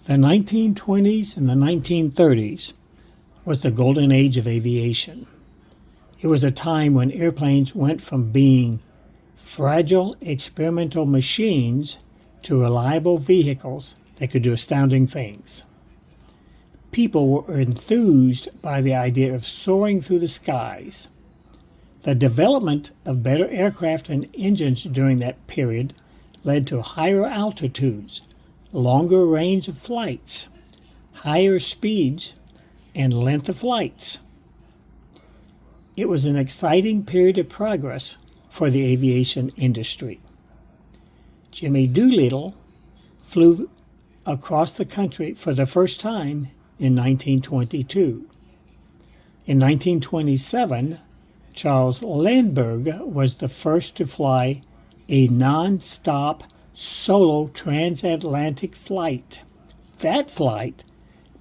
The 1920s and the 1930s was the golden age of aviation. It was a time when airplanes went from being fragile experimental machines to reliable vehicles that could do astounding things. People were enthused by the idea of soaring through the skies. The development of better aircraft and engines during that period led to higher altitudes, longer range of flights, higher speeds, and length of flights. It was an exciting period of progress for the aviation industry. Jimmy Doolittle flew across the country for the first time in 1922. In 1927, Charles Lindbergh was the first to fly a non-stop solo transatlantic flight. That flight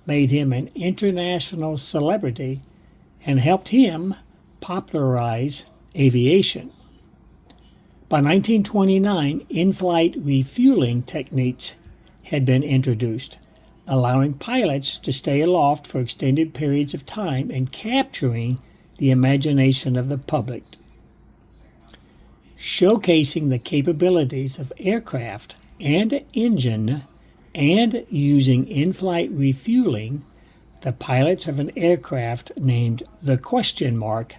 made him an international celebrity and helped him popularize aviation. By 1929, in-flight refueling techniques had been introduced, allowing pilots to stay aloft for extended periods of time and capturing the imagination of the public. Showcasing the capabilities of aircraft and engine and using in-flight refueling, the pilots of an aircraft named the Question Mark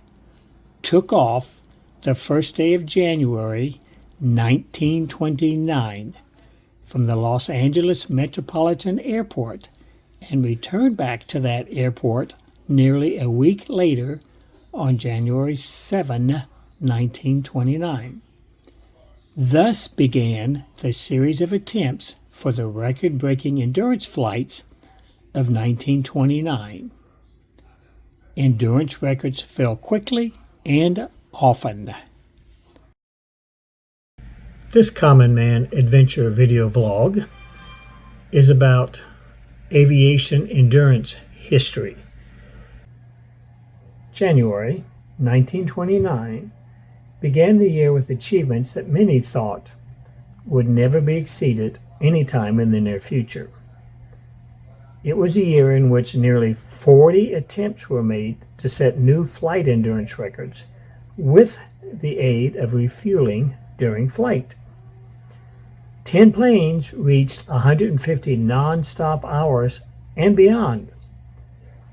took off the first day of January 1929 from the Los Angeles Metropolitan Airport and returned back to that airport nearly a week later on January 7, 1929. Thus began the series of attempts for the record-breaking endurance flights of 1929. Endurance records fell quickly and often. This Common Man Adventure video vlog is about aviation endurance history. January 1929 began the year with achievements that many thought would never be exceeded any time in the near future. It was a year in which nearly 40 attempts were made to set new flight endurance records with the aid of refueling during flight. 10 planes reached 150 non-stop hours and beyond.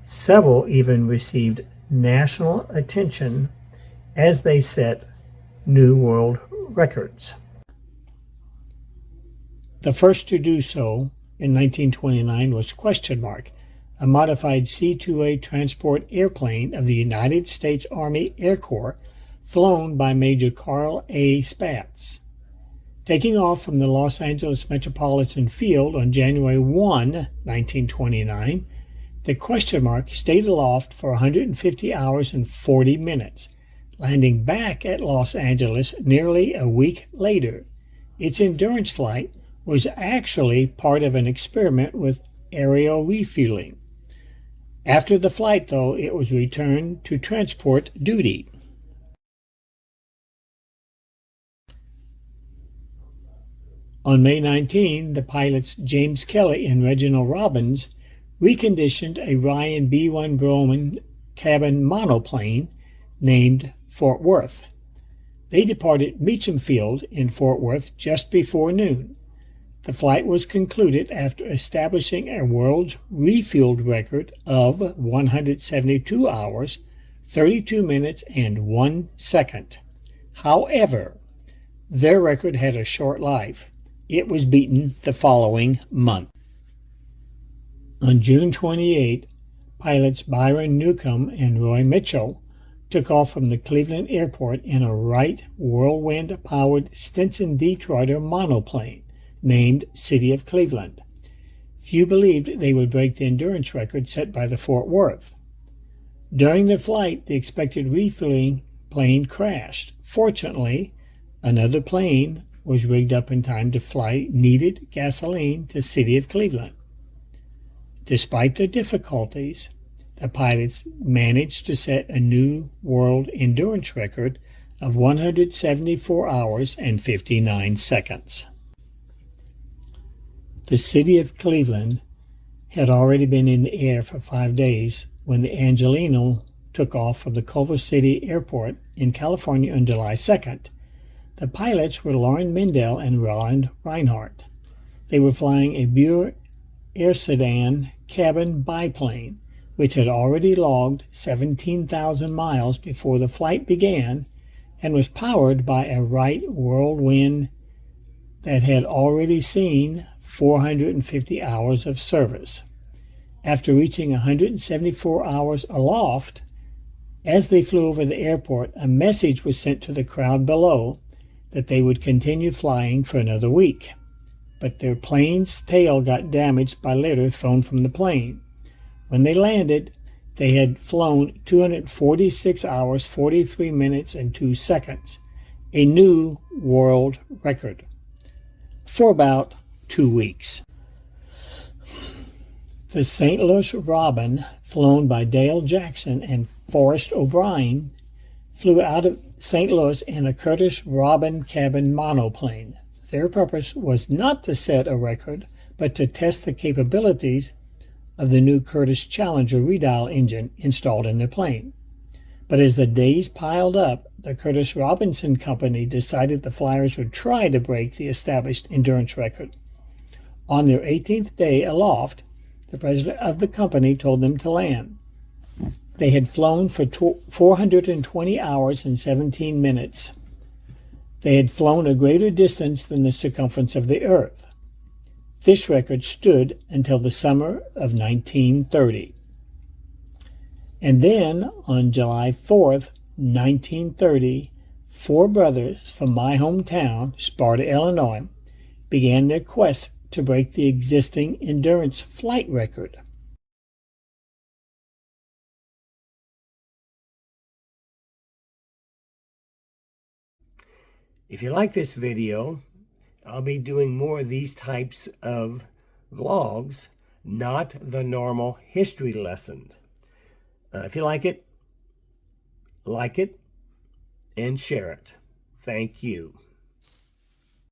Several even received national attention as they set new world records. The first to do so in 1929 was Question Mark, a modified C-2A transport airplane of the United States Army Air Corps flown by Major Carl A. Spaatz. Taking off from the Los Angeles Metropolitan Field on January 1, 1929, the Question Mark stayed aloft for 150 hours and 40 minutes, landing back at Los Angeles nearly a week later. Its endurance flight was actually part of an experiment with aerial refueling. After the flight, though, it was returned to transport duty. On May 19, the pilots James Kelly and Reginald Robbins reconditioned a Ryan B-1 Grumman cabin monoplane named Fort Worth. They departed Meacham Field in Fort Worth just before noon. The flight was concluded after establishing a world's refueled record of 172 hours, 32 minutes, and 1 second. However, their record had a short life. It was beaten the following month. On June 28, pilots Byron Newcomb and Roy Mitchell took off from the Cleveland airport in a Wright Whirlwind-powered Stinson Detroiter monoplane named City of Cleveland. Few believed they would break the endurance record set by the Fort Worth. During the flight, the expected refueling plane crashed. Fortunately, another plane was rigged up in time to fly needed gasoline to City of Cleveland. Despite the difficulties, the pilots managed to set a new world endurance record of 174 hours and 59 seconds. The City of Cleveland had already been in the air for 5 days when the Angelino took off from the Culver City Airport in California on July 2nd. The pilots were Lauren Mendel and Roland Reinhardt. They were flying a Buick Air Sedan cabin biplane, which had already logged 17,000 miles before the flight began and was powered by a Wright Whirlwind that had already seen 450 hours of service. After reaching 174 hours aloft, as they flew over the airport, a message was sent to the crowd below that they would continue flying for another week. But their plane's tail got damaged by litter thrown from the plane. When they landed, they had flown 246 hours, 43 minutes, and 2 seconds, a new world record, for about 2 weeks. The St. Louis Robin, flown by Dale Jackson and Forrest O'Brien, flew out of St. Louis in a Curtiss Robin cabin monoplane. Their purpose was not to set a record, but to test the capabilities of the new Curtiss Challenger redial engine installed in their plane. But as the days piled up, the Curtiss Robinson Company decided the flyers would try to break the established endurance record. On their 18th day aloft, the president of the company told them to land. They had flown for 420 hours and 17 minutes. They had flown a greater distance than the circumference of the Earth. This record stood until the summer of 1930. And then, on July 4th, 1930, 4 brothers from my hometown, Sparta, Illinois, began their quest to break the existing endurance flight record. If you like this video, I'll be doing more of these types of vlogs, not the normal history lesson. If you like it, and share it. Thank you.